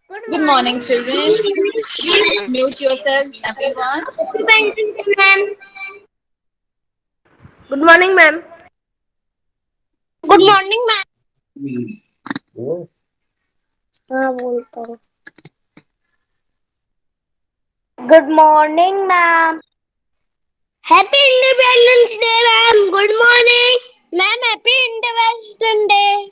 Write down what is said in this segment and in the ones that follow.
Good morning, children. Please mute yourselves, everyone. Ma'am. Good morning, ma'am. Good morning, ma'am. हाँ बोलता हूँ. Good morning, ma'am. Happy Independence Day, ma'am. Good morning. Ma'am, happy Independence Day.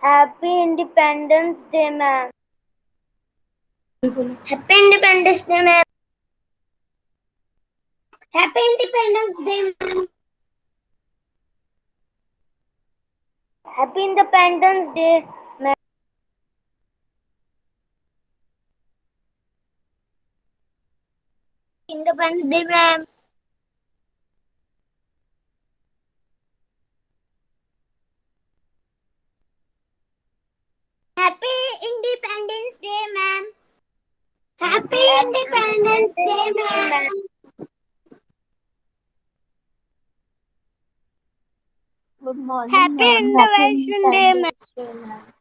Happy Independence Day, ma'am. Happy Independence Day, ma'am. Happy Independence Day, ma'am. Happy Independence Day, ma'am. Independence Day, ma'am. Happy Independence Day, ma'am. Happy Independence Day, ma'am. Good morning, Happy ma'am. Happy Independence Day, ma'am. Independence Day, ma'am.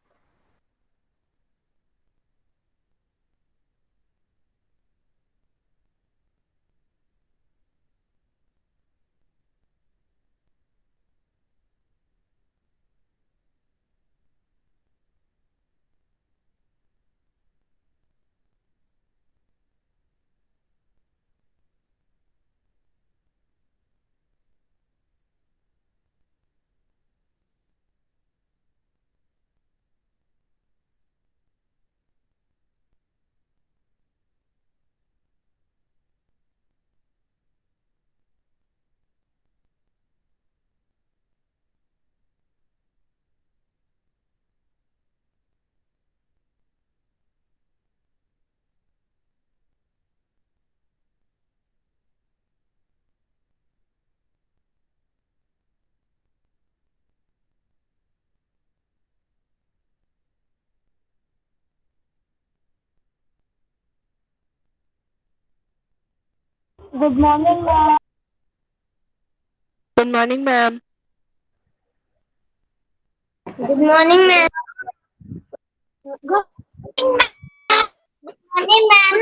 Good morning, ma'am. Good morning, ma'am. Good morning, ma'am. Good morning, ma'am.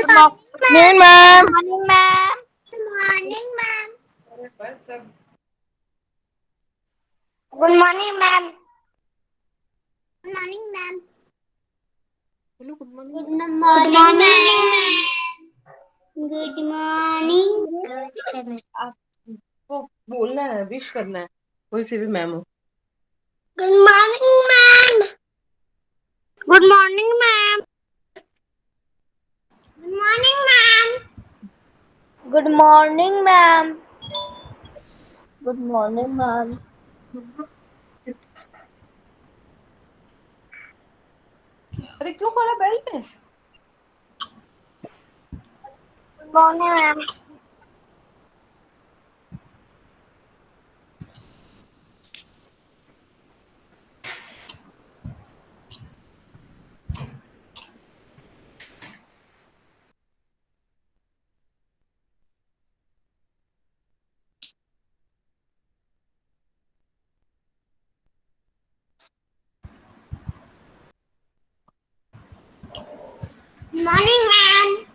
Good morning, ma'am. Good morning, ma'am. Good morning, ma'am. Good morning, ma'am. Good morning, ma'am. Good morning. Good morning, ma'am. Good morning. आपको बोलना है, wish करना है, कोई से भी ma'am हो. Good morning, ma'am. Good morning, ma'am. Good morning, ma'am. Good morning, ma'am. Good morning, ma'am. अरे क्यों खोला बेल्ट है? Good morning, ma'am. Good morning, ma'am.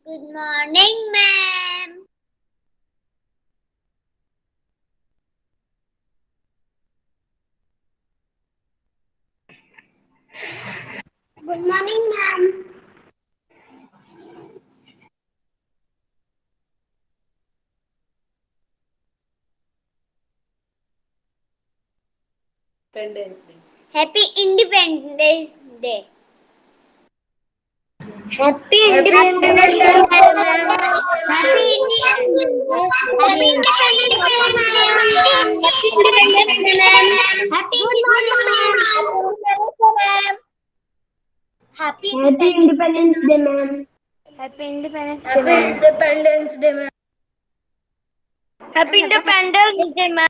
Good morning, ma'am. Good morning, ma'am. Independence Day. Happy Independence Day. Happy Independence Day, ma'am. Happy Independence Day, ma'am. Happy Independence Day, ma'am. Happy Independence Day, ma'am. Happy Independence Day, Happy ma'am. Independence Day, ma'am. Happy Independence Day, ma'am.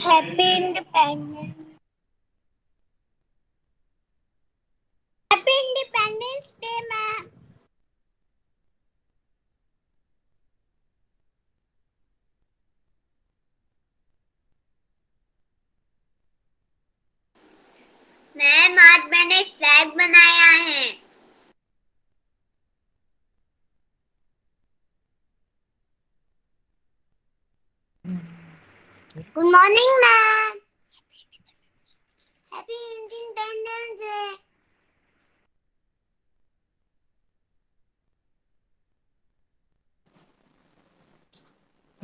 Happy Independence. Happy Independence Day, ma'am. Ma'am आज मैंने flag बनाया है। Good morning ma'am. Happy independence day.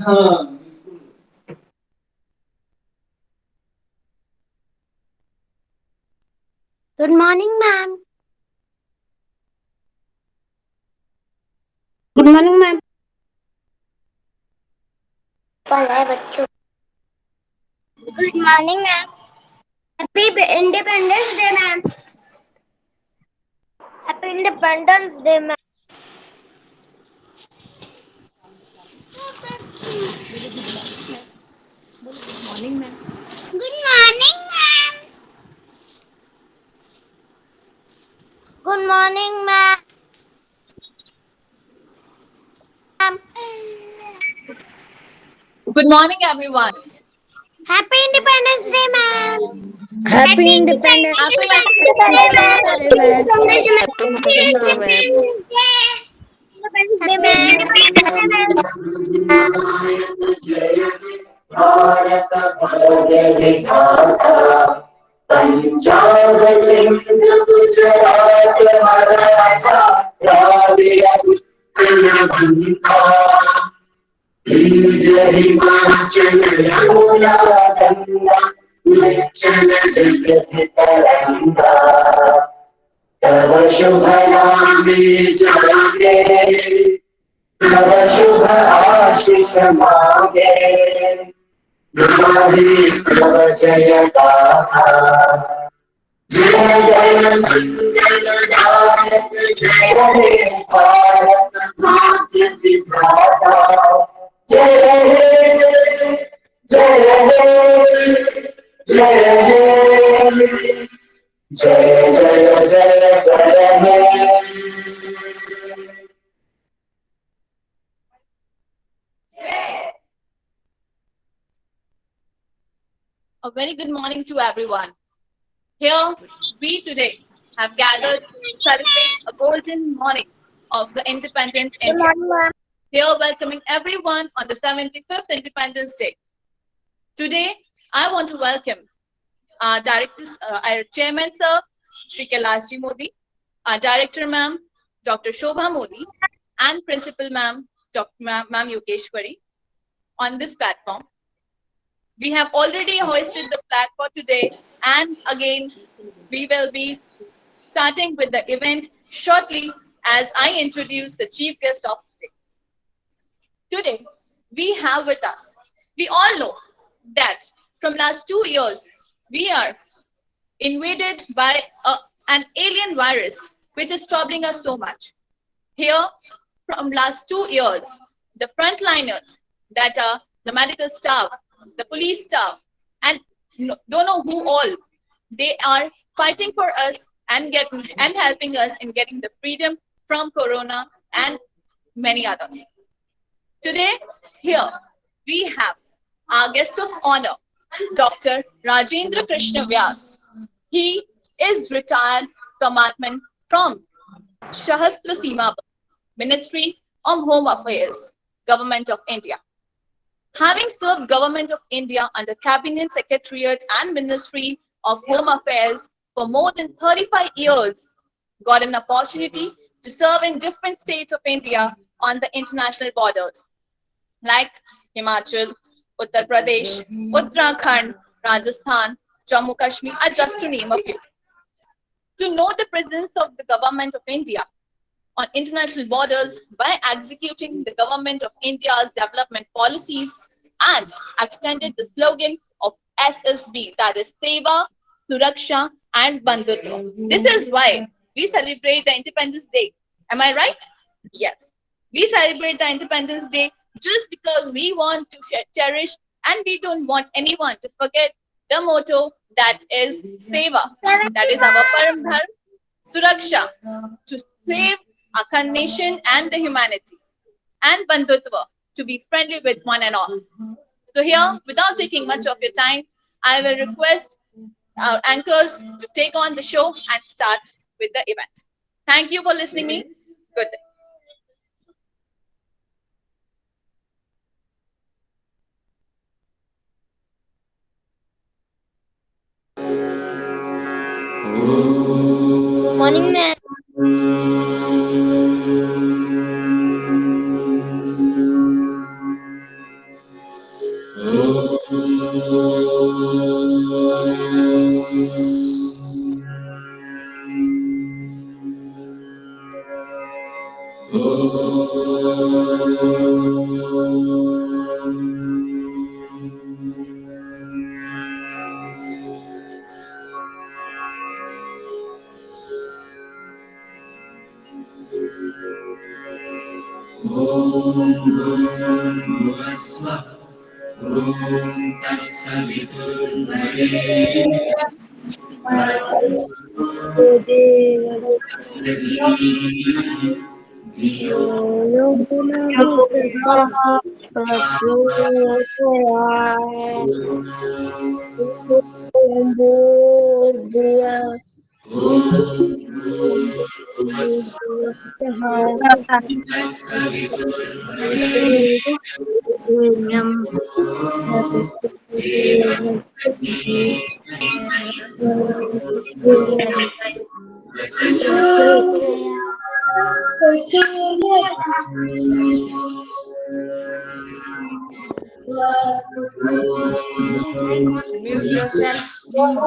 हाँ Good morning, ma'am. Good morning, ma'am. बच्चों good morning ma'am. Happy independence day ma'am. Happy Independence Day, ma'am. Good morning ma'am. Good morning ma'am. Good morning, everyone. Happy independence day ma'am. Happy Independence Happy Day, ma'am. Bharat भाग्य विधाता पंजाब सिंध गुजरात मराठा द्राविड़ उत्कल बंगा हिमाचल यमुना गंगा उच्चल जगत तरंगा तव शुभ नामे जागे तव शुभ आशीष मांगे गाहे तव जय गाथा जय जय मंगलदायक जय हे भारत भाग्य विधाता जय हे जय हे जय हे जय जय जय जय हे A very good morning to everyone. Here we today have gathered to celebrate a golden morning of the independent India. Here welcoming everyone on the 75th Independence Day. Today I want to welcome our directors, our chairman sir, Shri Kailash Modi, our director ma'am, Dr. Shobha Modi, and principal ma'am, Dr. Ma'am Yogeshwari on this platform. We have already hoisted the flag for today, and again, we will be starting with the event shortly as I introduce the chief guest of today. Today, we have with us, we all know that from last 2 years, we are invaded by an alien virus, which is troubling us so much. Here, from last 2 years, the frontliners that are the medical staff, the police staff, and don't know who all, they are fighting for us and helping us in getting the freedom from corona and many others. Today, here we have our guest of honor, Dr. Rajendra Krishna Vyas. He is retired commandant from Shahastra Seema Ministry of Home Affairs, Government of India. Having served Government of India under Cabinet Secretariat and Ministry of Home Affairs for more than 35 years, got an opportunity to serve in different states of India on the international borders like Himachal, Uttar Pradesh, Uttarakhand, Rajasthan, Jammu Kashmir are just to name a few. To know the presence of the government of India on international borders by executing the government of India's development policies and extended the slogan of SSB, that is Seva, Suraksha and Bandhutva. This is why we celebrate the Independence Day. Am I right? Yes. We celebrate the Independence Day just because we want to cherish and we don't want anyone to forget the motto that is Seva. That is our Param Dharma. Suraksha, to save our nation and the humanity, and Bandhutva, to be friendly with one and all. So here, without taking much of your time, I will request our anchors to take on the show and start with the event. Thank you for listening me. Good day. Good morning, ma'am. Mute yourselves, please.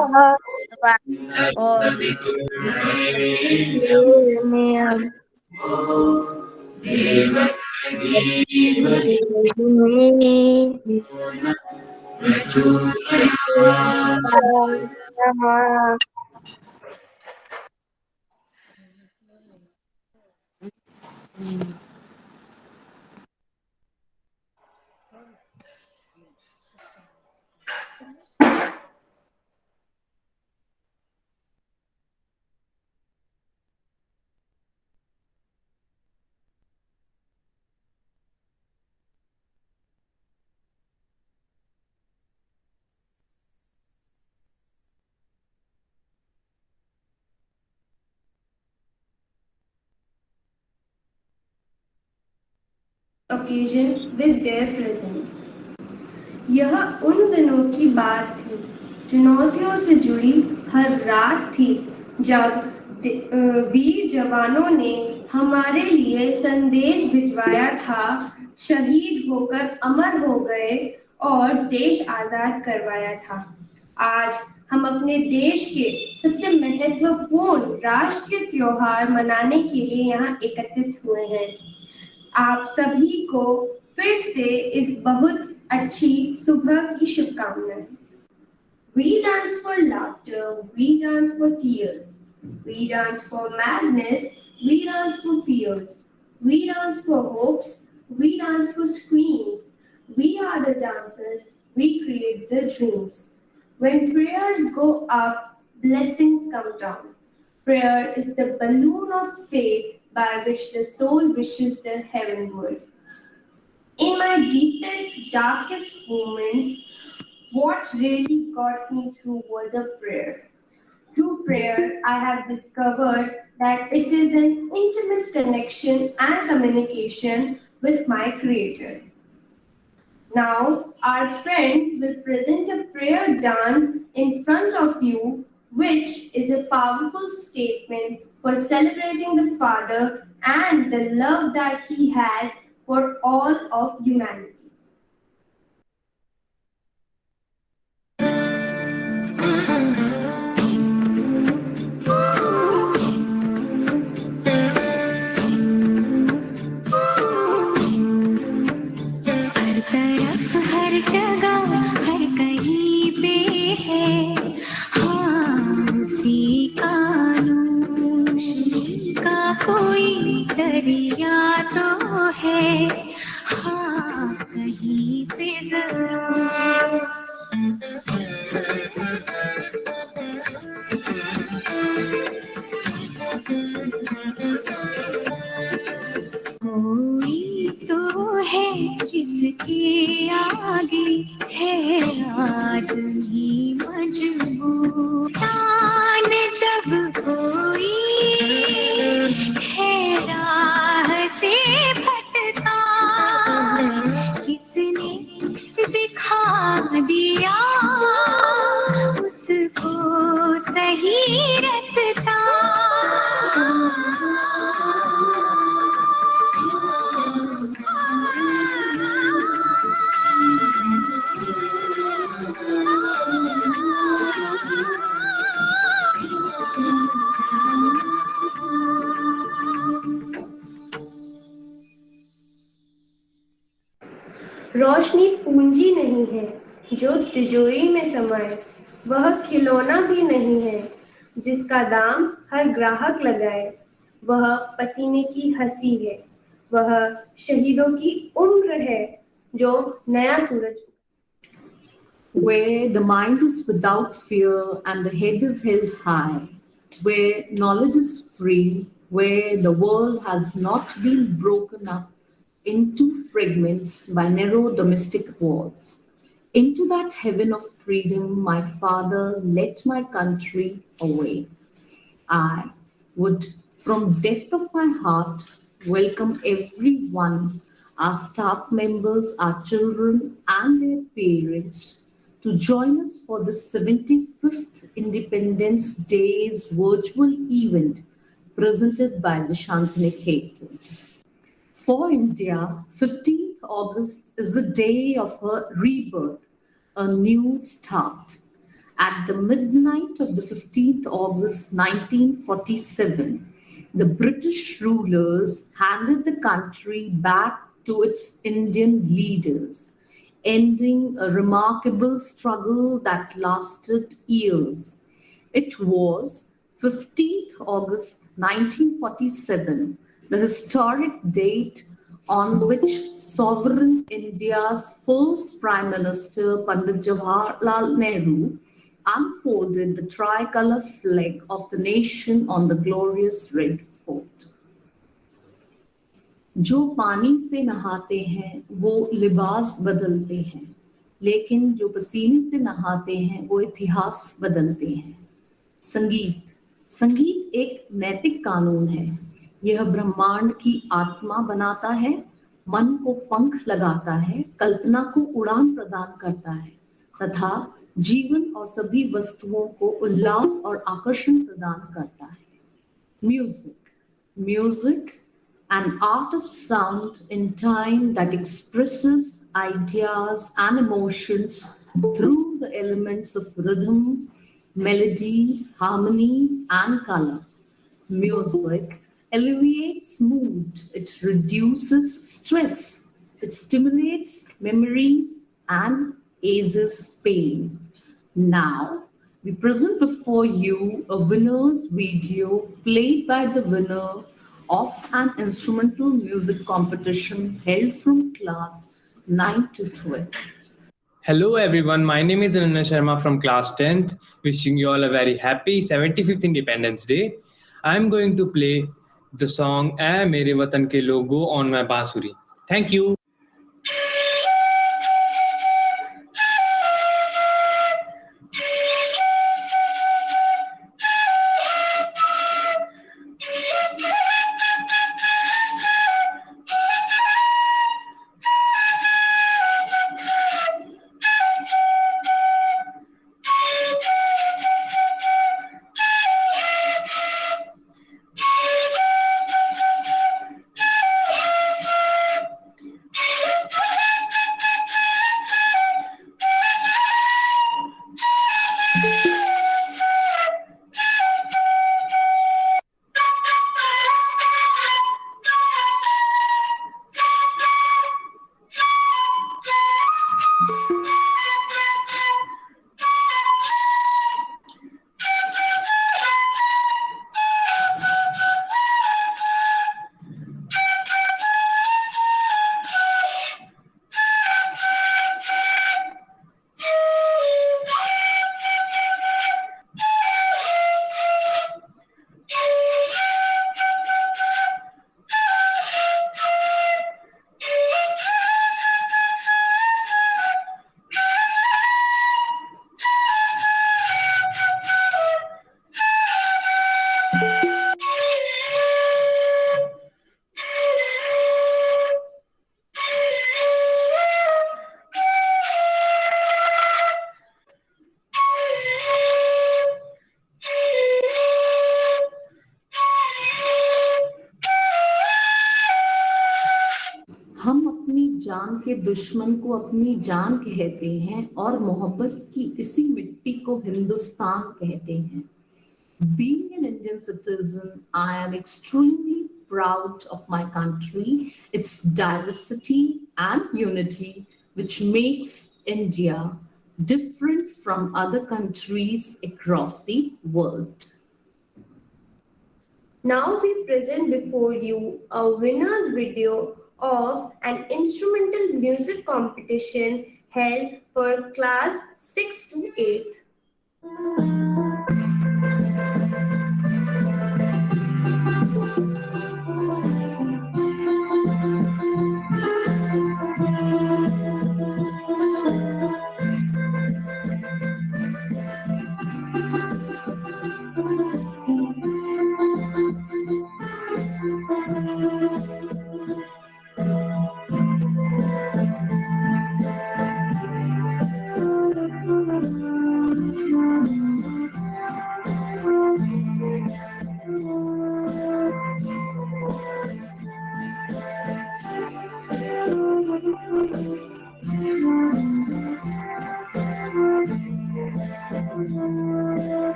occasion with their presence. यह उन दिनों की बात थी, चुनौतियों से जुड़ी हर रात थी, जब वीर जवानों ने हमारे लिए संदेश भिजवाया था, शहीद होकर अमर हो गए और देश आजाद करवाया था। आज हम अपने देश के सबसे महत्वपूर्ण राष्ट्रीय त्योहार मनाने के लिए यहाँ एकत्रित हुए हैं। आप सभी को फिर से इस बहुत अच्छी सुबह की शुभकामनाएं। We dance for laughter, we dance for tears, we dance for madness, we dance for fears, we dance for hopes, we dance for screams. We are the dancers, we create the dreams. When prayers go up, blessings come down. Prayer is the balloon of faith by which the soul wishes the heavenward. In my deepest, darkest moments, what really got me through was a prayer. Through prayer, I have discovered that it is an intimate connection and communication with my Creator. Now, our friends will present a prayer dance in front of you, which is a powerful statement for celebrating the Father and the love that He has for all of humanity. हाँ कहीं पे जरूर कोई तो है जिसके आगे है आदमी मजबूर तान जब कोई है राह से भटका किसने दिखा दिया उसको सही रास्ता रोशनी पूंजी नहीं है जो तिजोरी में समाए, वह खिलौना भी नहीं है जिसका दाम हर ग्राहक लगाए, वह पसीने की हंसी है, वह शहीदों की उम्र है जो नया सूरज where the mind is without fear and the head is held high, where knowledge is free, where the world has not been broken up into fragments by narrow domestic walls. Into that heaven of freedom, my father led my country away. I would, from depth of my heart, welcome everyone, our staff members, our children, and their parents, to join us for the 75th Independence Day's virtual event presented by the Shantiniketan. For India, 15th August is a day of her rebirth, a new start. At the midnight of the 15th August 1947, the British rulers handed the country back to its Indian leaders, ending a remarkable struggle that lasted years. It was 15th August 1947, the historic date on which sovereign India's first Prime Minister, Pandit Jawaharlal Nehru, unfolded the tricolour flag of the nation on the glorious Red Fort. जो पानी से नहाते हैं वो लिबास बदलते हैं, लेकिन जो पसीने से नहाते हैं वो इतिहास बदलते हैं। संगीत एक नैतिक कानून है। यह ब्रह्मांड की आत्मा बनाता है, मन को पंख लगाता है, कल्पना को उड़ान प्रदान करता है तथा जीवन और सभी वस्तुओं को उल्लास और आकर्षण प्रदान करता है। Music, an art of sound in time that expresses ideas and emotions through the elements of rhythm, melody, harmony, and color. Music alleviates mood, it reduces stress, it stimulates memories and eases pain. Now, we present before you a winner's video played by the winner of an instrumental music competition held from class 9 to 12. Hello everyone, my name is Ananya Sharma from class 10th, wishing you all a very happy 75th Independence Day. I'm going to play the song "Ae Mere Watan Ke Logo" on my bansuri. Thank you. अपनी जान के दुश्मन को अपनी जान कहते हैं और मोहब्बत की इसी मिट्टी को हिंदुस्तान कहते हैं. Being an Indian citizen, I am extremely proud of my country, its diversity and unity, which makes India different from other countries across the world. Now we present before you a winner's video of an instrumental music competition held for class 6 to 8th.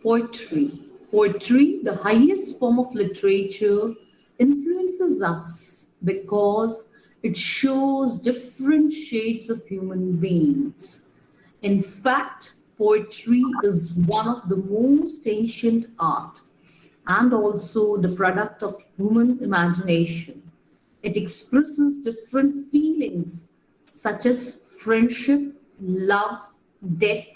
Poetry. Poetry, the highest form of literature, influences us because it shows different shades of human beings. In fact, poetry is one of the most ancient art and also the product of human imagination. It expresses different feelings such as friendship, love, death,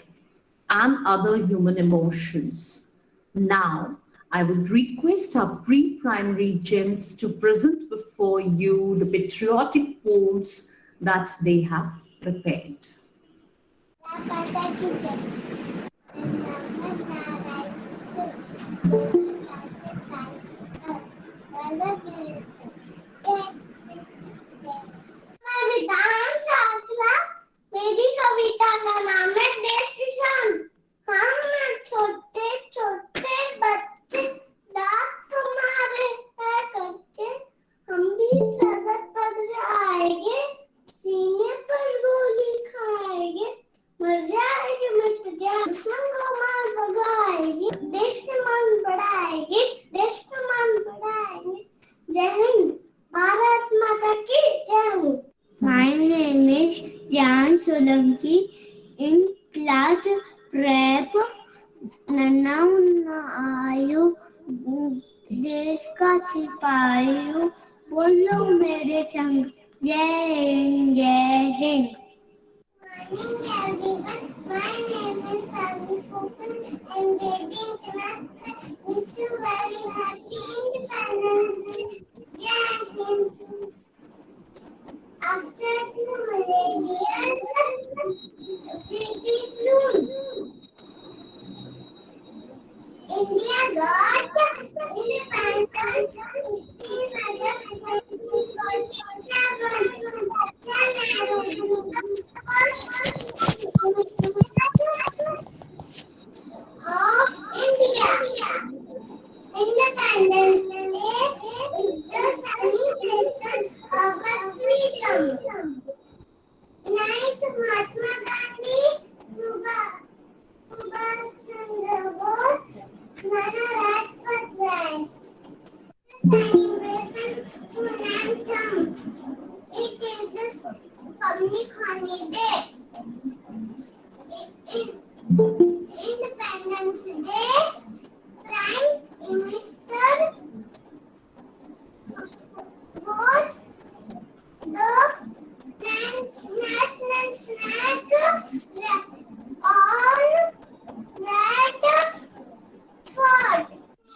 and other human emotions. Now, I would request our pre-primary gems to present before you the patriotic poems that they have prepared. मेरी कविता का नाम है देश किसान. हम छोटे छोटे बच्चे, दांत तुम्हारे है कच्चे, हम भी सड़क पर जाएंगे, सीने पर गोली खाएंगे, मर जाएंगे मिट जाए, दुश्मन को मार भगाएंगे, देश के मान बढ़ाएंगे, देश का मान बढ़ाएंगे. जय हिंद, भारत माता की जय हो. My name is Jan Solanki in class prep. नन्ना मुन्ना आयो, देश का सिपाही हूँ, बोलो मेरे संग जय हिंद जय Hind. Morning everyone, my name is Savi Fopan. I'm reading class 3. Wish you very happy Independence India got independence in 1947. Of India. Independence Day is the celebration of our freedom. 9th Mahatma Gandhi, Subhash Chandra Bose, Nana Rajpat Rai. Celebration full anthem. It is a public holiday. Independence Day, Prime Minister was the national flag on red fort.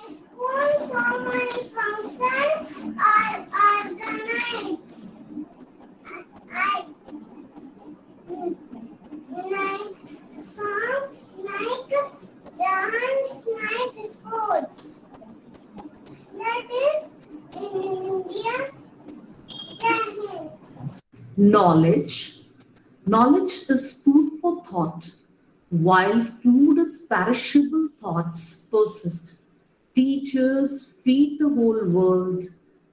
School so many functions are organized. Like song, like dance, like sports. That is in India. Knowledge. Knowledge is food for thought, while food is perishable, thoughts persist. Teachers feed the whole world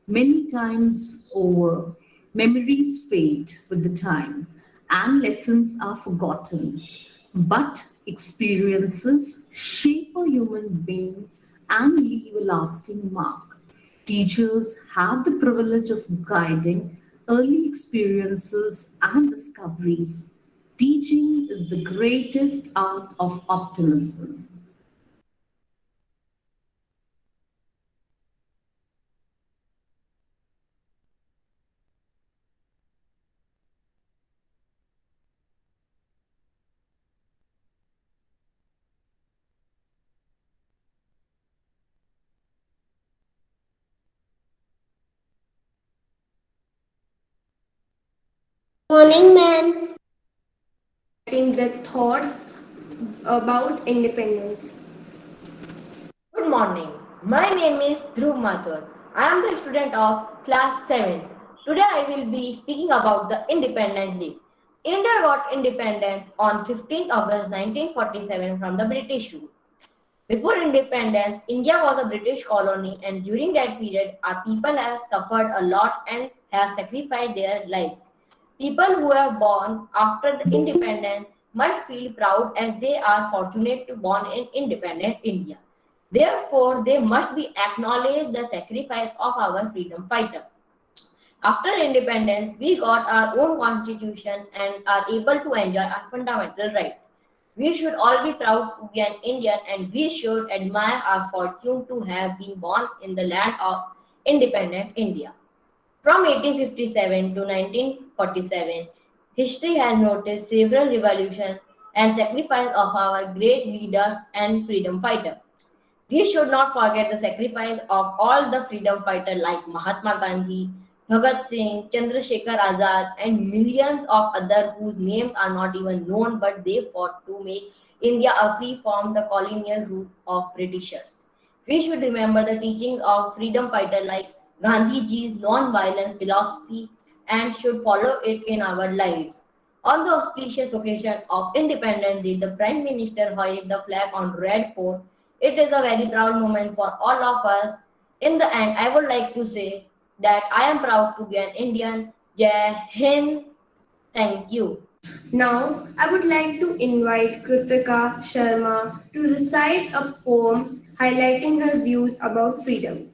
many times over. Memories fade with the time, and lessons are forgotten. But experiences shape a human being and leave a lasting mark. Teachers have the privilege of guiding early experiences and discoveries. Teaching is the greatest art of optimism. Morning, ma'am. In the thoughts about independence. Good morning. My name is Dhruv Mathur. I am the student of class 7. Today I will be speaking about the Independence Day. India got independence on 15th August 1947 from the British rule. Before independence, India was a British colony, and during that period, our people have suffered a lot and have sacrificed their lives. People who are born after the independence must feel proud as they are fortunate to born in independent India. Therefore, they must be acknowledged the sacrifice of our freedom fighter. After independence, we got our own constitution and are able to enjoy our fundamental rights. We should all be proud to be an Indian, and we should admire our fortune to have been born in the land of independent India. From 1857 to 1947, history has noticed several revolutions and sacrifices of our great leaders and freedom fighters. We should not forget the sacrifice of all the freedom fighters like Mahatma Gandhi, Bhagat Singh, Chandrasekhar Azad, and millions of others whose names are not even known, but they fought to make India a free from the colonial rule of Britishers. We should remember the teachings of freedom fighters like Gandhiji's non-violence philosophy and should follow it in our lives. On the auspicious occasion of Independence Day, the Prime Minister hoisted the flag on Red Fort. It is a very proud moment for all of us. In the end, I would like to say that I am proud to be an Indian. Jai Hind. Thank you. Now, I would like to invite Kritika Sharma to recite a poem highlighting her views about freedom.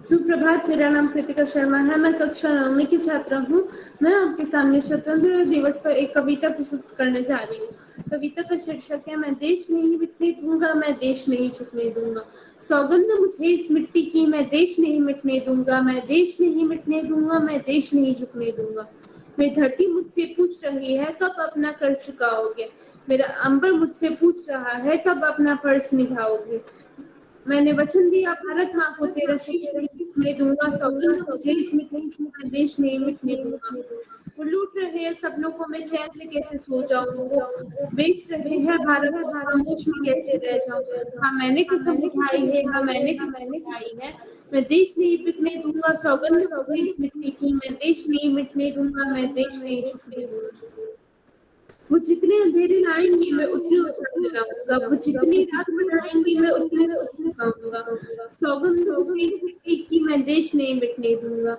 सुप्रभात, मेरा नाम कृतिका शर्मा है। मैं कक्षा 9वीं की छात्रा हूँ। मैं आपके सामने स्वतंत्रता दिवस पर एक कविता प्रस्तुत करने जा रही हूँ। कविता का शीर्षक है मैं देश नहीं मिटने दूंगा, मैं देश नहीं झुकने दूंगा। सौगंध मुझे इस मिट्टी की, मैं देश नहीं मिटने दूंगा, मैं देश नहीं मिटने दूंगा, मैं देश नहीं झुकने दूंगा। मेरी धरती मुझसे पूछ रही है कब अपना कर चुकाओगे, मेरा अंबर मुझसे पूछ रहा है कब अपना फर्ज निभाओगे। मैंने वचन दिया भारत माँ को तेरा शीश मैं दूंगा, सौगंध मुझे इस मिट्टी की, मैं देश नहीं मिटने दूंगा। वो लूट रहे हैं सपनों को, मैं चैन से कैसे सो जाऊं। वो बेच रहे हैं भारत को, खामोश में कैसे रह जाऊं। हाँ मैंने कसम उठाई है, हाँ मैंने कसम उठाई है, मैं देश नहीं बिकने दूंगा। सौगंध मुझे इस मिट्टी की, मैं देश नहीं मिटने दूंगा, मैं देश नहीं झुकने दूंगा। वो जितने अंधेरे लाएंगे मैं उतने उजाले लाऊंगा, वो जितनी रात बनाएंगे मैं उतने गाऊंगा। सौगंध मुझे इस मिट्टी की, मैं देश नहीं मिटने दूंगा।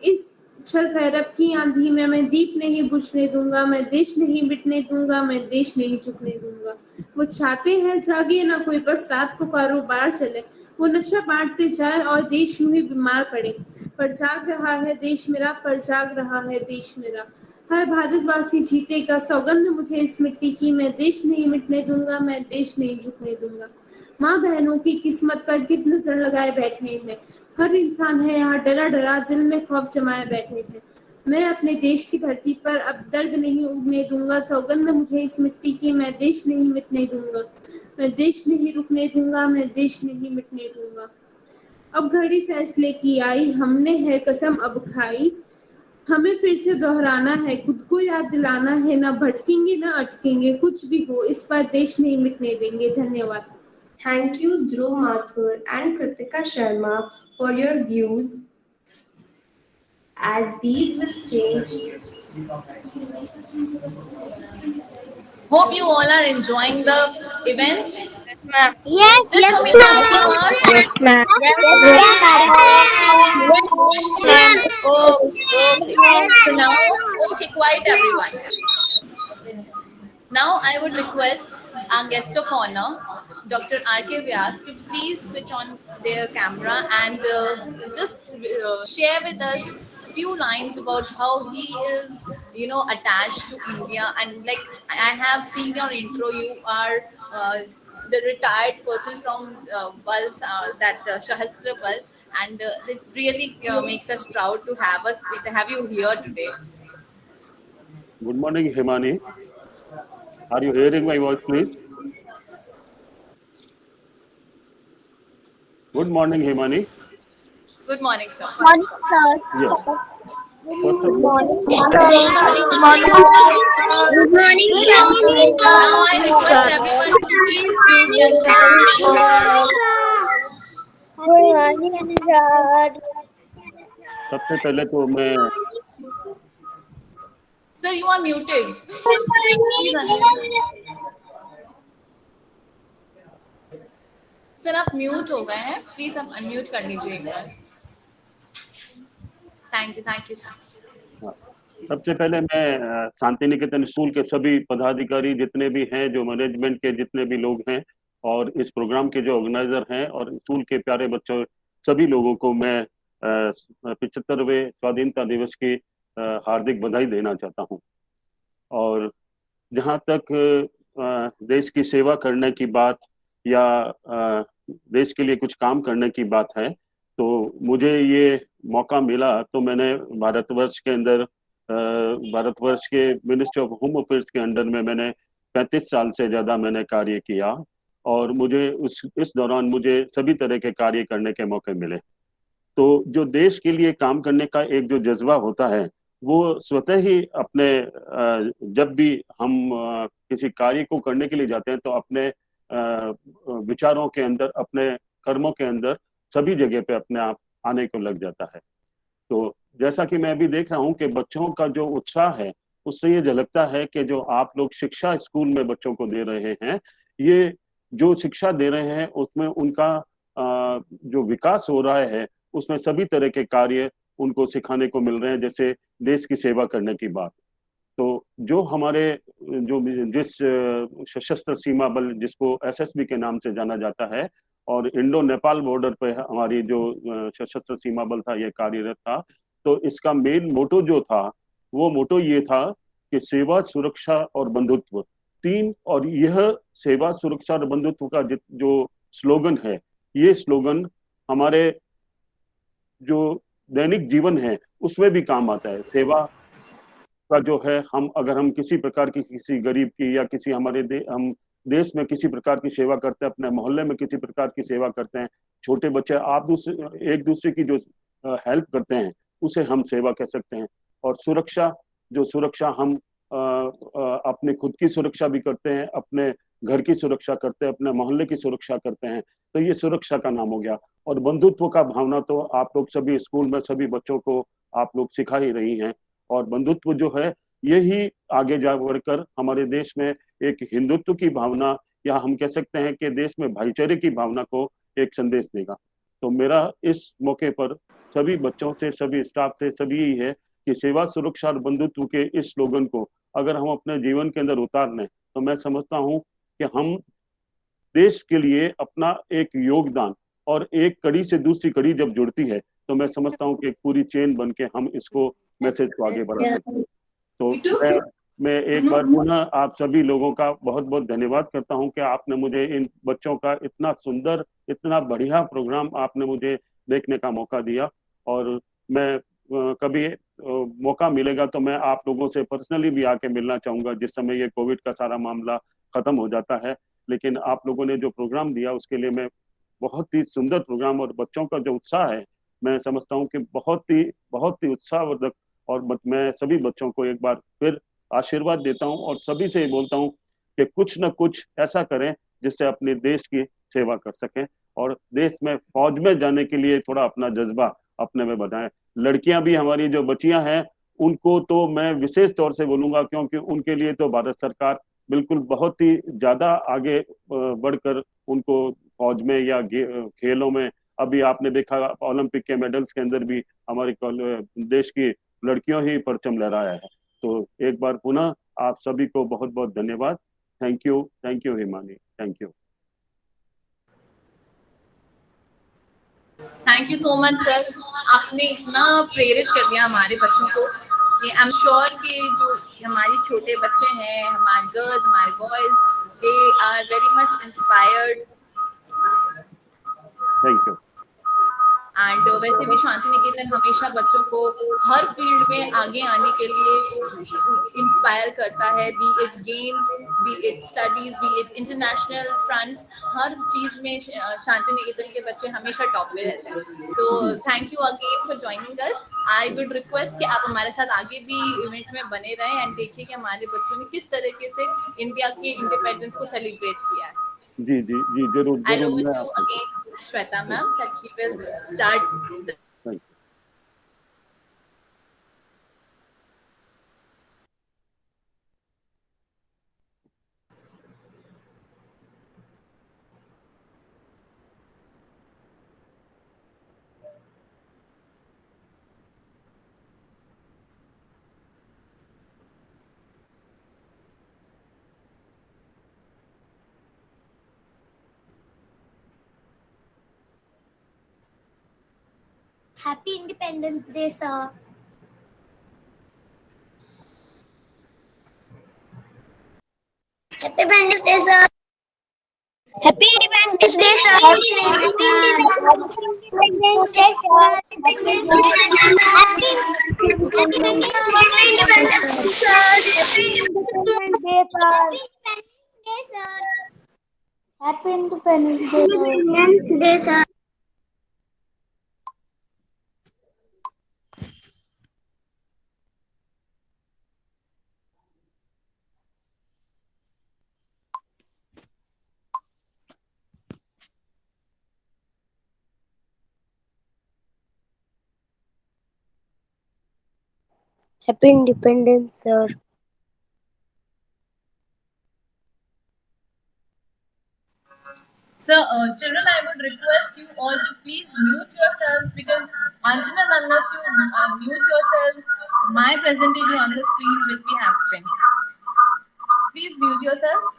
इस छल फैरब की आंधी में मैं दीप नहीं बुझने दूंगा, मैं देश नहीं मिटने दूंगा, मैं देश नहीं झुकने दूंगा। वो चाहते हैं जागे ना कोई, बस रात को कारोबार चले। वो नशा बांटते जाए और देश यूं ही बीमार पड़े। पर जाग रहा है देश मेरा, पर जाग रहा है देश मेरा। हर भारतवासी जीतेगा। सौगंध मुझे इस मिट्टी की, मैं देश नहीं मिटने दूंगा, मैं देश नहीं झुकने दूंगा। माँ बहनों की किस्मत पर कित नजर लगाए बैठे हैं। हर इंसान है यहाँ डरा डरा, दिल में खौफ जमाए बैठे हैं। मैं अपने देश की धरती पर अब दर्द नहीं उगने दूंगा। सौगंध मुझे इस मिट्टी की, मैं देश नहीं मिटने दूंगा, मैं देश नहीं रुकने दूंगा, मैं देश नहीं मिटने दूंगा। अब घड़ी फैसले की आई, हमने है कसम अब खाई। हमें फिर से दोहराना है, खुद को याद दिलाना है, ना भटकेंगे ना अटकेंगे, कुछ भी हो इस पर देश नहीं मिटने देंगे। धन्यवाद। Thank you, Dhruv Mathur and Kritika Sharma, for your views, as these will change. Hope you all are enjoying the event. Yes, Just yes, show me thumbs up. Yes, ma'am. Okay. So now, okay, quiet everyone. Now I would request our guest of honor, Dr. R.K. Vyas, to please switch on their camera and just share with us few lines about how he is, attached to India. And like I have seen your intro, you are the retired person from Bals, that Shahastra Bal, and it really makes us proud to have you here today. Good morning, Himani. Are you hearing my voice, please? Good morning, Himani. Good morning, sir. Morning, sir. Yes. First of all, Good morning, Now I request everyone to please mute themselves. सबसे पहले तो मैं Sir, you are muted. Please unmute. Sir आप mute हो गए हैं, please आप unmute कर लीजिए एक बार। Thank you sir. सबसे पहले मैं शांति निकेतन स्कूल के सभी पदाधिकारी जितने भी हैं, जो मैनेजमेंट के जितने भी लोग हैं और इस प्रोग्राम के जो ऑर्गेनाइजर हैं और स्कूल के प्यारे बच्चों, सभी लोगों को मैं 75वें स्वाधीनता दिवस की हार्दिक बधाई देना चाहता हूं। और जहां तक देश की सेवा करने की बात या देश के लिए कुछ काम करने की बात है, तो मुझे ये मौका मिला तो मैंने भारतवर्ष के अंदर भारतवर्ष के मिनिस्ट्री ऑफ होम अफेयर्स के अंडर में मैंने 35 साल से ज़्यादा मैंने कार्य किया और मुझे इस दौरान मुझे सभी तरह के कार्य करने के मौके मिले। तो जो देश के लिए काम करने का एक जो जज्बा होता है वो स्वतः ही अपने जब भी हम किसी कार्य को करने के लिए जाते हैं तो अपने विचारों के अंदर, अपने कर्मों के अंदर सभी जगह पे अपने आप आने को लग जाता है। तो जैसा कि मैं अभी देख रहा हूँ कि बच्चों का जो उत्साह है उससे ये झलकता है कि जो आप लोग शिक्षा स्कूल में बच्चों को दे रहे हैं, ये जो शिक्षा दे रहे हैं उसमें उनका जो विकास हो रहा है उसमें सभी तरह के कार्य उनको सिखाने को मिल रहे हैं, जैसे देश की सेवा करने की बात। तो जो हमारे जिस सशस्त्र सीमा बल जिसको एसएसबी के नाम से जाना जाता है और इंडो नेपाल बॉर्डर पे हमारी जो सशस्त्र सीमा बल था ये कार्यरत था, तो इसका मेन मोटो जो था वो मोटो ये था कि सेवा, सुरक्षा और बंधुत्व तीन, और यह सेवा, सुरक्षा और बंधुत्व का जो स्लोगन है, ये स्लोगन हमारे जो दैनिक जीवन है उसमें भी काम आता है। सेवा का जो है, अगर हम किसी प्रकार की किसी गरीब की या किसी हमारे हम देश में किसी प्रकार की सेवा करते हैं, अपने मोहल्ले में किसी प्रकार की सेवा करते हैं, छोटे बच्चे आप एक दूसरे की जो हेल्प करते हैं उसे हम सेवा कह सकते हैं। और सुरक्षा जो सुरक्षा हम अपने खुद की सुरक्षा भी करते हैं, अपने घर की सुरक्षा करते हैं, अपने मोहल्ले की सुरक्षा करते हैं, तो ये सुरक्षा का नाम हो गया। और बंधुत्व का भावना तो आप लोग सभी स्कूल में सभी बच्चों को आप लोग सिखा ही रही हैं। और बंधुत्व जो है यही आगे जा बढ़कर हमारे देश में एक हिंदुत्व की भावना, या हम कह सकते हैं कि देश में भाईचारे की भावना को एक संदेश देगा। तो मेरा इस मौके पर सभी बच्चों से, सभी स्टाफ से सभी यही है कि सेवा, सुरक्षा और बंधुत्व के इस स्लोगन को अगर हम अपने जीवन के अंदर उतार लें तो मैं समझता हूं कि हम देश के लिए अपना एक योगदान, और एक कड़ी से दूसरी कड़ी जब जुड़ती है तो मैं समझता हूं कि एक पूरी चेन बन के हम इसको मैसेज को आगे बढ़ा सकते हैं। तो मैं एक बार पुनः आप सभी लोगों का बहुत बहुत धन्यवाद करता हूं कि आपने मुझे इन बच्चों का इतना सुंदर, इतना बढ़िया प्रोग्राम आपने मुझे देखने का मौका दिया। और मैं कभी मौका मिलेगा तो मैं आप लोगों से पर्सनली भी आके मिलना चाहूंगा जिस समय ये कोविड का सारा मामला खत्म हो जाता है। लेकिन आप लोगों ने जो प्रोग्राम दिया उसके लिए मैं, बहुत ही सुंदर प्रोग्राम, और बच्चों का जो उत्साह है मैं समझता हूँ कि बहुत ही उत्साहवर्धक। और मैं सभी बच्चों को एक बार फिर आशीर्वाद देता हूँ और सभी से बोलता हूँ कि कुछ न कुछ ऐसा करें जिससे अपने देश की सेवा कर सकें, और देश में फौज में जाने के लिए थोड़ा अपना जज्बा अपने में बढ़ाएं। लड़कियां भी हमारी जो बच्चियां हैं उनको तो मैं विशेष तौर से बोलूंगा, क्योंकि उनके लिए तो भारत सरकार बिल्कुल बहुत ही ज्यादा आगे बढ़कर उनको फौज में या खेलों में, अभी आपने देखा ओलंपिक के मेडल्स के अंदर भी हमारे देश की लड़कियों ही परचम लहराया है। तो एक बार पुनः आप सभी को बहुत बहुत धन्यवाद। Thank you Himani, thank you. Thank you so much sir, आपने इतना प्रेरित कर दिया हमारे बच्चों को कि आई एम श्योर कि जो हमारी छोटे बच्चे हैं, हमारे गर्ल्स, हमारे boys, they are very much inspired. Thank you. And वैसे भी शांति निकेतन हमेशा बच्चों को हर फील्ड में आगे आने के लिए इंस्पायर करता है, be it games, be it studies, be it international fronts, हर चीज में शांति निकेतन के बच्चे हमेशा टॉप में रहते हैं। So thank you again for joining us. I would request कि आप हमारे साथ आगे भी इवेंट में बने रहें एंड देखिए कि हमारे बच्चों ने किस तरीके से इंडिया के इंडिपेंडेंस को सेलिब्रेट किया है। जी जी जी, जरूर I'll जरूर। over मैं to आपको again Shweta ma'am that she will start the thank you. Happy Independence Day, sir. Happy Independence Day, sir. Happy Independence Day, sir. Happy Independence Day, sir. Happy Independence Day, sir. Happy Independence Day, sir. Independence Day, sir. Happy Independence, sir. So, children, I would request you all to please mute yourselves because until and unless you mute yourselves, my presentation on the screen will be happening. Please mute yourselves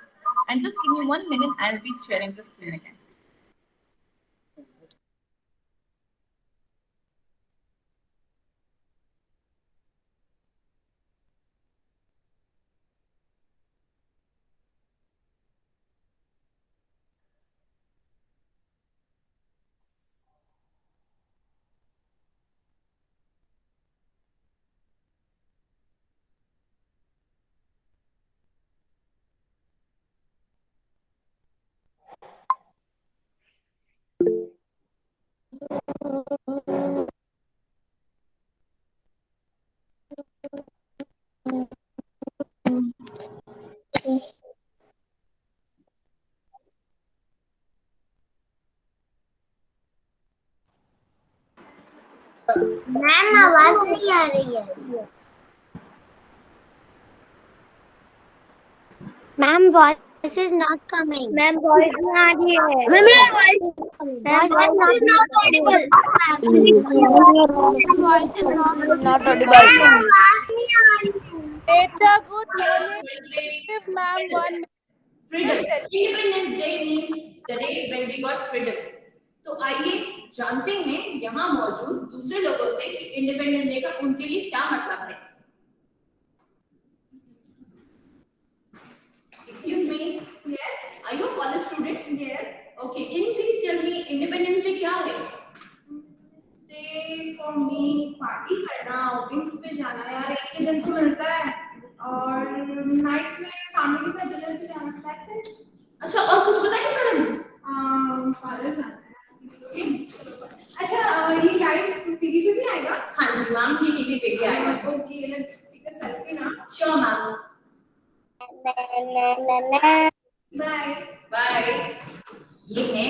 and just give me 1 minute. I'll be sharing the screen again. Ma'am आवाज नहीं आ रही है। Ma'am voice is not coming. Ma'am voice नहीं आ रही है। Ma'am voice not audible. Voice is not audible. बेटा good morning. Give ma'am 1 Freedom. Independence Day means the day when we got freedom. तो आइए जानते हैं यहाँ मौजूद दूसरे लोगों से कि इंडिपेंडेंस डे का उनके लिए क्या मतलब है। Excuse me. Yes. Are you a college student? Yes. Okay. Can you please tell me Independence Day क्या है? Stay for me पार्टी करना, आउटिंग्स पे जाना, यार एक ही दिन तो मिलता है, और नाइट में फैमिली के साथ डिनर पे जाना। That's it. अच्छा और कुछ बताइए मैडम। पार्लर जाना है। अच्छा ये लाइव टीवी पे भी आएगा? हाँ जी मैम, ये टीवी पे भी आएगा। Okay, let's take a selfie now. Sure ma'am. Bye. Bye. ये है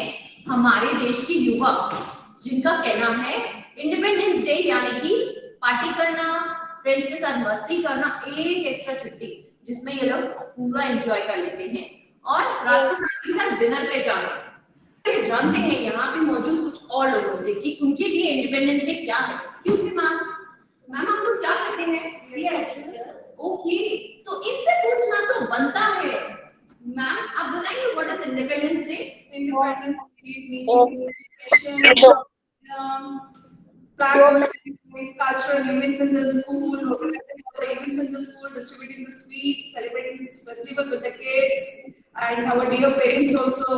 हमारे देश के युवा जिनका कहना है इंडिपेंडेंस डे यानी कि पार्टी करना, फ्रेंड्स के साथ मस्ती करना, एक एक्स्ट्रा छुट्टी जिसमें ये लोग पूरा एंजॉय कर लेते हैं और रात को फैमिली के साथ डिनर पे जाना। जानते हैं यहाँ पे मौजूद कुछ और लोगों से कि उनके लिए इंडिपेंडेंस डे क्या है। एक्सक्यूज मी मैम, मैम आप लोग क्या करते हैं? ओके, तो इनसे पूछना तो बनता है। मैम आप बताइए what is independence day? Independence Day means celebration, cultural events in the school, organizing all the events in the school, distributing the sweets, celebrating this festival with the kids and our dear parents also.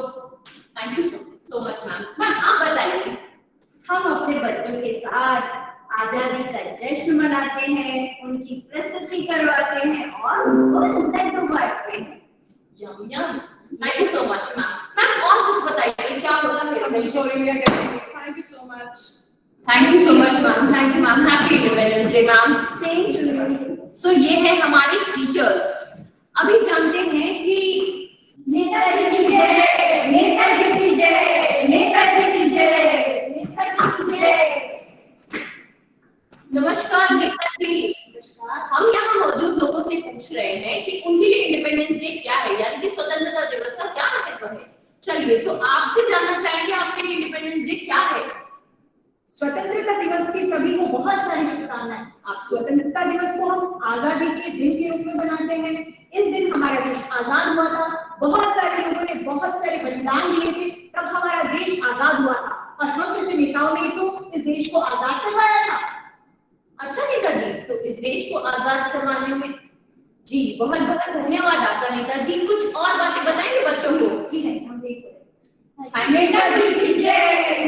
Thank you so much ma'am. Ma'am आप बताइए। हम अपने बच्चों के साथ आजादी का जश्न मनाते हैं, उनकी प्रस्तुति करवाते हैं और उनको लड्डू बांटते हैं। Yum yum. Thank you so much ma'am. Ma'am और कुछ बताइए क्या होता है? Sorry, we are getting it. Thank you so much. Thank you so much ma'am. Thank you ma'am. Happy independence day ma'am. Same to you. सो ये है हमारे teachers. अभी जानते हैं कि नेताजी की जय, नेताजी की जय, नेताजी की जय, नेताजी की जय। नमस्कार नेताजी। हम यहाँ मौजूद लोगों से पूछ रहे हैं कि उनके लिए इंडिपेंडेंस डे क्या है, यानी कि स्वतंत्रता दिवस का क्या महत्व है। चलिए तो आपसे जानना चाहेंगे आपके लिए इंडिपेंडेंस डे क्या है। स्वतंत्रता दिवस की सभी को बहुत सारी शुभकामनाएं। स्वतंत्रता दिवस को हम आजादी के दिन के रूप में मनाते हैं। इस दिन हमारा देश आजाद हुआ था, बहुत सारे लोगों ने बहुत सारे बलिदान दिए थे, तब हमारा देश आजाद हुआ था और हम जैसे नेताओं ने तो इस देश को आजाद करवाया था। अच्छा नेताजी, तो इस देश को आजाद करवाने में जी बहुत बहुत धन्यवाद आपका नेताजी। कुछ और बातें बताएंगे बच्चों को? जी नहीं, हम देख रहे हैं। नेताजी की जय,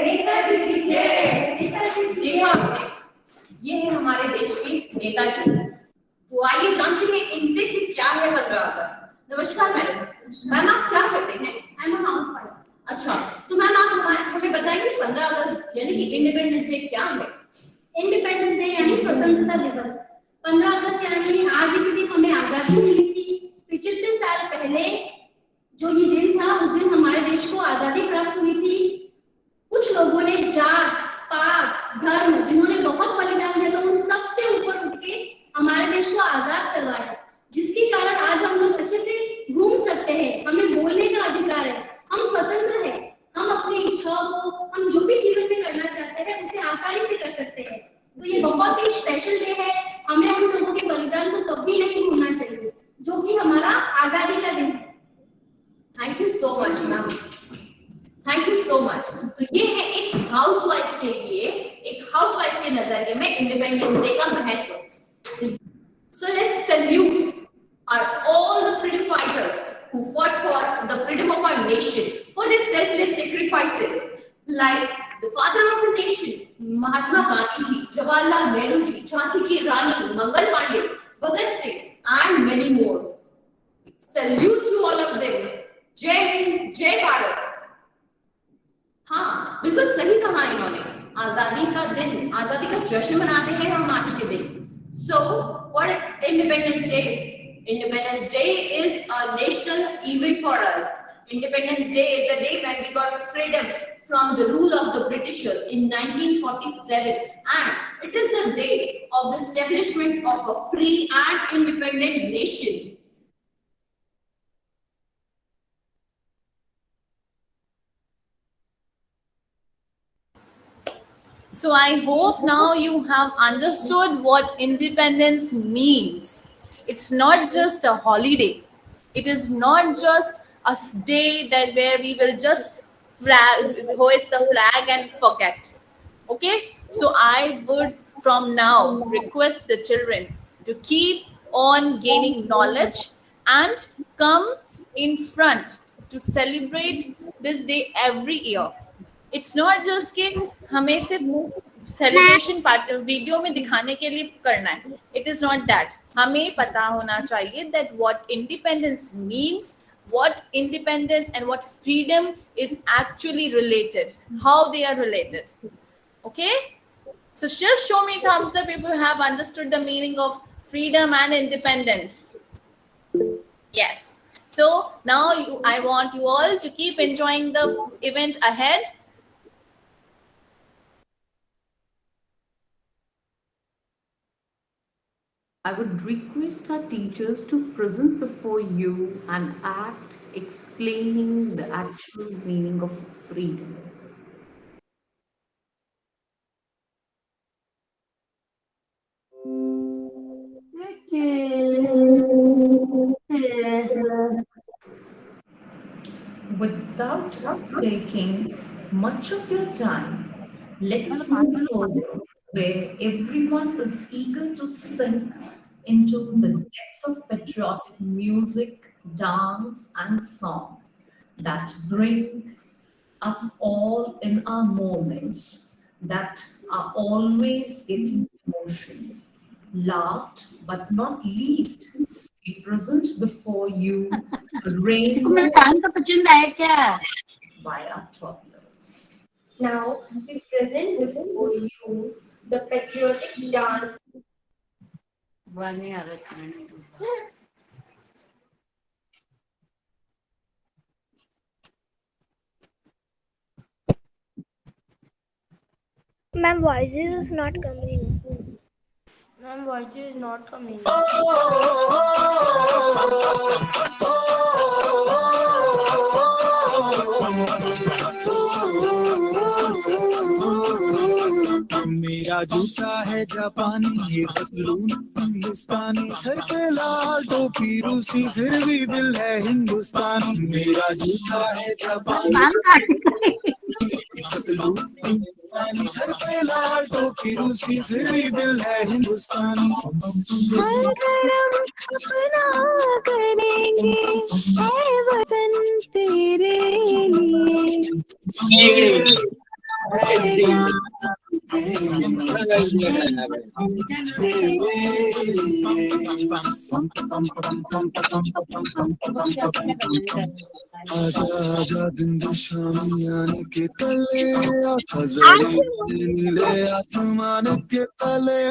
नेताजी की जय, नेताजी की जय। ये है हमारे देश के नेताजी। तो आइए जानते हैं इनसे कि क्या है 15 अगस्त। नमस्कार मैडम। मैम आप क्या करते हैं? I am a housewife. अच्छा, तो मैम आप हमें बताएंगे 15 अगस्त यानी कि इंडिपेंडेंस डे क्या है? इंडिपेंडेंस डे यानी स्वतंत्रता दिवस। 15 अगस्त यानी आज के दिन हमें आजादी मिली थी। 75 साल पहले जो ये दिन था, उस दिन हमारे देश को आजादी प्राप्त हुई थी। कुछ लोगों ने जात पात धर्म जिन्होंने बहुत बलिदान दिया था, उन सबसे ऊपर उठ के हमारे देश को आजाद करवाया, जिसके कारण आज हम लोग अच्छे से घूम सकते हैं, हमें बोलने का अधिकार है, हम स्वतंत्र हैं, हम अपनी इच्छाओं को, हम जो भी जीवन में करना चाहते हैं उसे आसानी से कर सकते हैं। तो ये बहुत ही स्पेशल डे है। हमें उन लोगों के बलिदान को कभी नहीं भूलना चाहिए, जो कि हमारा आजादी का दिन है। Thank you so much ma'am. Thank you so much. तो ये है एक हाउसवाइफ के लिए, एक हाउसवाइफ के नजरिए में इंडिपेंडेंस डे का महत्व। So let's salute all the freedom fighters who fought for the freedom of our nation, for their selfless sacrifices, like the father of the nation, Mahatma Gandhi ji, Jawaharlal Nehru ji, Jhansi ki Rani, Mangal Pandey, Bhagat Singh, and many more. Salute to all of them. जय हिंद, जय भारत। हाँ बिल्कुल सही कहा इन्होंने। आजादी का दिन, आजादी का जश्न मनाते हैं हम आज के दिन। So what is Independence Day? Independence Day is a national event for us. Independence Day is the day when we got freedom from the rule of the British Britishers in 1947, and it is the day of the establishment of a free and independent nation. So I hope now you have understood what independence means. It's not just a holiday. It is not just a day that where we will just hoist the flag and forget. Okay? So I would from now request the children to keep on gaining knowledge and come in front to celebrate this day every year. It's not just कि हमें सिर्फ celebration part video में दिखाने के लिए करना है. It is not that. हमें पता होना चाहिए that what independence means, what independence and what freedom is actually related, how they are related. Okay, so just show me thumbs up if you have understood the meaning of freedom and independence. Yes. So now I want you all to keep enjoying the event ahead. I would request our teachers to present before you an act explaining the actual meaning of freedom. Without taking much of your time, let us move further, where everyone is eager to sink into the depth of patriotic music, dance, and song that bring us all in our moments that are always getting emotions. Last but not least, we present before you a rainbow by our toddlers. Now we present before you the patriotic dance. Ma'am, voices is not coming. Ma'am, voice is not coming. मेरा जूता है जापानी, ये पतलून हिंदुस्तानी, sir पे लाल टोपी रूसी, फिर भी दिल है हिंदुस्तानी. मेरा जूता है जापानी, पतलून हिंदुस्तानी, सर पे लाल टोपी रूसी, फिर भी दिल है हिंदुस्तानी. हर धर्म अपना करेंगे ऐ वतन तेरे लिए. आजा आजा दिन शामी आने के तले, आजा जरे नीले आसमान के तले.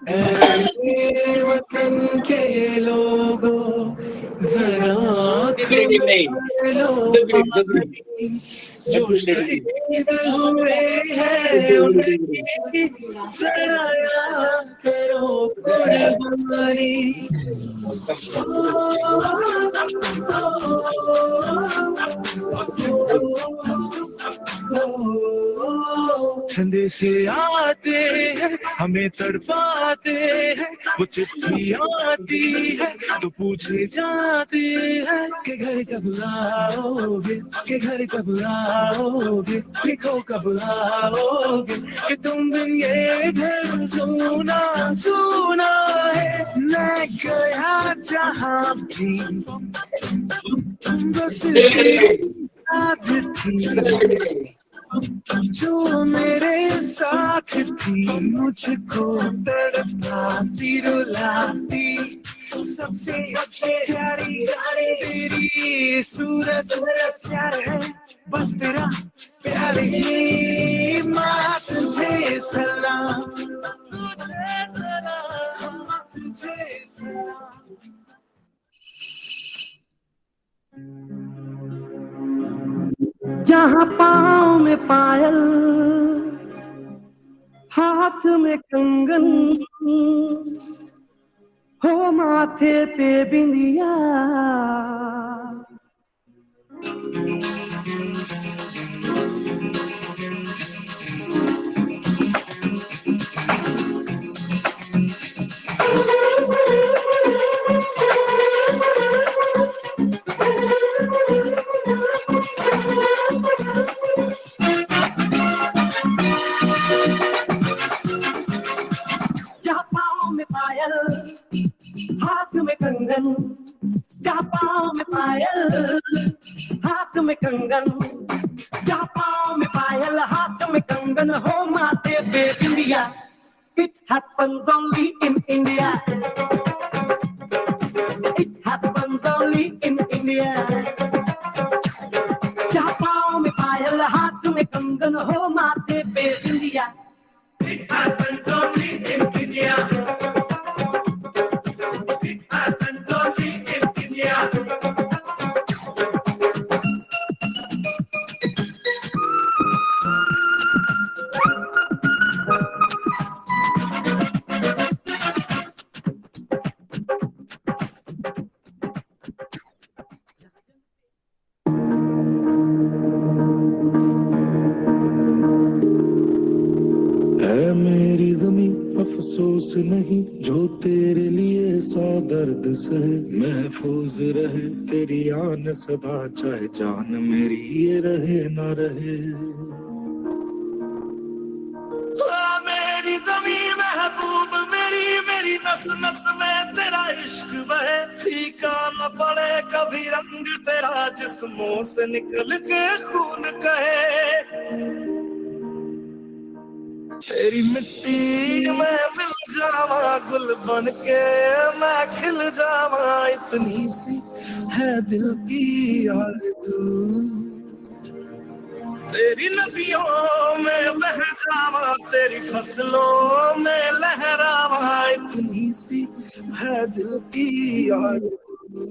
ऐ वतन के लोगों जरा जो शहीद हुए हैं उनकी जरा याद करो कुर्बानी. संदेश आते हैं हमें तड़पाते हैं, वो चिट्ठी आती है तो पूछे जाते हैं कि घर कब आओगे, कि घर कब आओगे, लिखो कब आओगे, कि तुम बिन ये घर सुना सुना है. मैं गया जहाँ भी बस याद थी, जो मेरे साथ थी, मुझको तड़पाती रुलाती, सबसे अच्छे प्यारी गाड़ी तेरी सूरत प्यार है, बस तेरा प्यार ही. माँ तुझे सलाम, तुझे सलाम, तुझे सलाम. जहाँ पाँव में पायल, हाथ में कंगन, हो माथे पे बिंदिया, जहाँ पाँव में पायल, हाथ में कंगन, जहाँ पाँव में पायल, हाथ में कंगन, जहाँ पाँव में पायल, हाथ में कंगन, हो माथे पे बिंदिया. It happens only in India. It happens only in India. जहाँ पाँव में पायल, हाथ में कंगन, हो माथे पे बिंदिया. It happens only in India. It happens only in India. है मेरी ज़मीं अफसोस नहीं, जो तेरे लिए 100 दर्द सहे. महफूज रहे तेरी आन सदा, चाहे जान मेरी ये रहे ना रहे. मेरी ज़मीं महबूब मेरी, मेरी नस नस में तेरा इश्क बहे. फीका न पड़े कभी रंग तेरा, जिस्मों से निकल के खून कहे. तेरी मिट्टी में मिल जावा, गुल बन के मैं खिल जावा. इतनी सी है दिल की आरज़ू, तेरी नदियों में बह जावा, तेरी फसलों में लहरावा. इतनी सी है दिल की आरज़ू.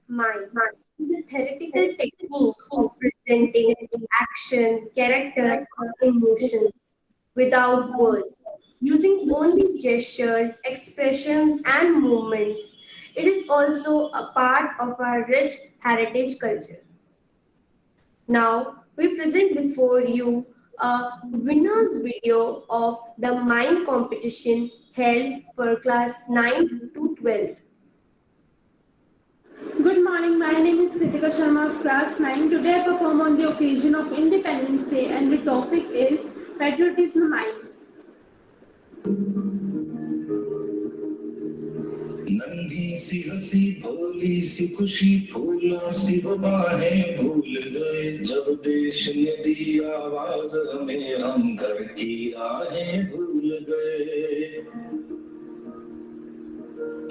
Mime is a theoretical technique of presenting action, character, or emotions without words, using only gestures, expressions, and movements. It is also a part of our rich heritage culture. Now, we present before you a winner's video of the mime competition held for class 9 to 12th. Good morning, my name is Kritika Sharma of class 9. Today I perform on the occasion of Independence Day and the topic is Patriotism Mime. नन्ही सी हंसी भोली सी खुशी फूलों सी वो बाहें भूल गए जब देश ने दी आवाज हमें हम घर की राहें भूल गए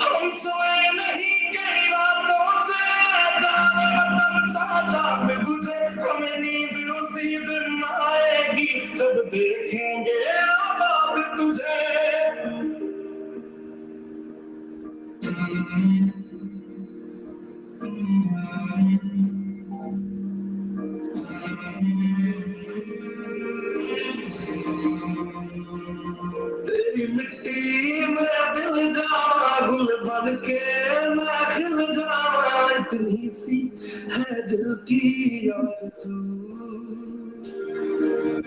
हम सोए नहीं कई रातों से जाने मतलब साझा में गुजरे हमें नींद उसी दिन आएगी जब देखेंगे आबाद तुझे तेरी मिट्टी में मिल जावा गुल बन के मैं खिल जावा इतनी सी है दिल की आरज़ू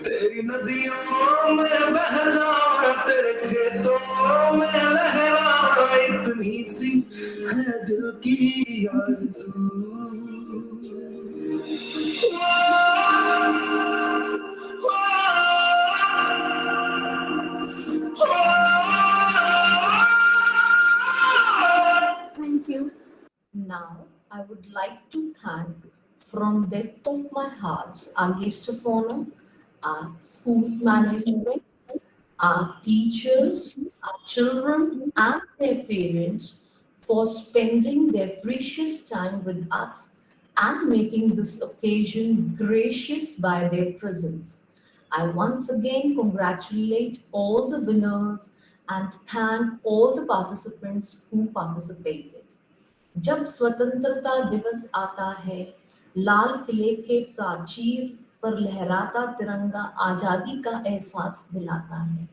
तेरी नदियों में बह जावा तेरे खेतों में लहरावा इतनी सी है दिल की आरज़ू Thank you. Now, I would like to thank from depth of my heart our guest of honor, our school management, our teachers, our children, and their parents for spending their precious time with us and making this occasion gracious by their presence. I once again congratulate all the winners and thank all the participants who participated. जब स्वतंत्रता दिवस आता है लाल किले के प्राचीर पर लहराता तिरंगा आजादी का एहसास दिलाता है.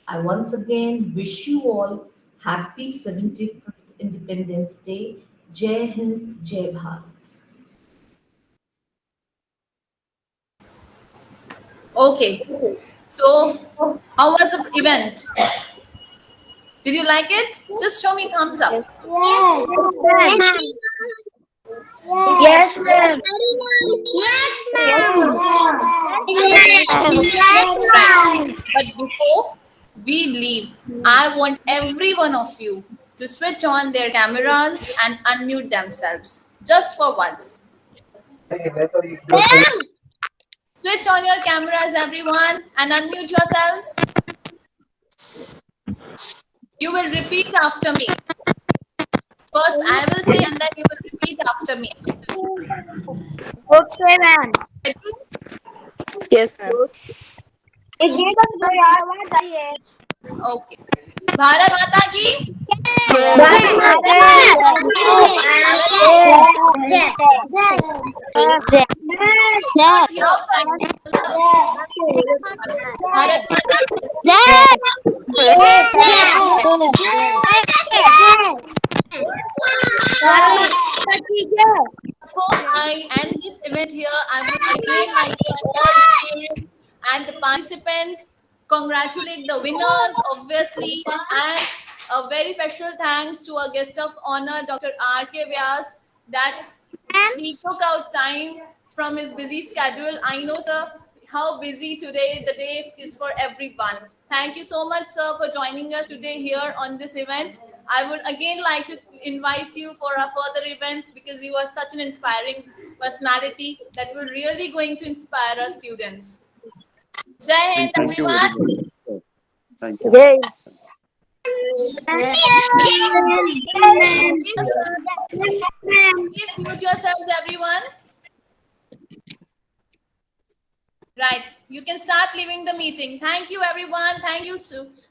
I once again wish you all happy 75th Independence Day. Jai Hind, Jai Bharat. Okay, so how was the event? Did you like it? Just show me thumbs up. Yes, ma'am. Yes, ma'am. Yes, ma'am. But before we leave, I want every one of you to switch on their cameras and unmute themselves just for once. Switch on your cameras, everyone, and unmute yourselves. You will repeat after me. First, I will say, and then you will repeat after me. Okay, ma'am. Yes, ma'am. Okay. Bharat Mata ki Bharat Before I end this event here, I would again like to all the parents and the participants congratulate the winners, obviously, and a very special thanks to our guest of honor, Dr. R.K. Vyas, that he took out time from his busy schedule. I know, sir, how busy today the day is for everyone. Thank you so much, sir, for joining us today here on this event. I would again like to invite you for our further events because you are such an inspiring personality that will really going to inspire our students. Jai Hind, Thank you everyone. very much. Thank you. Please mute yourselves, everyone. Right, you can start leaving the meeting. Thank you, everyone. Thank you,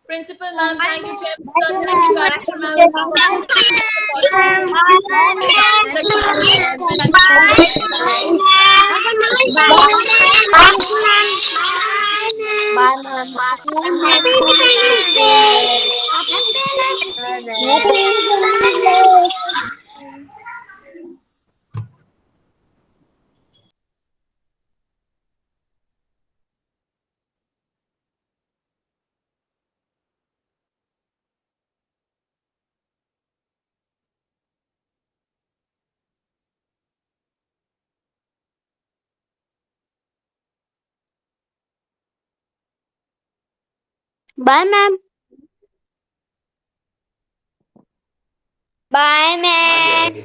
Principal Ma'am. Thank you, Chairman Sir. Thank you, Director Ma'am. Bye ma'am. Bye ma'am.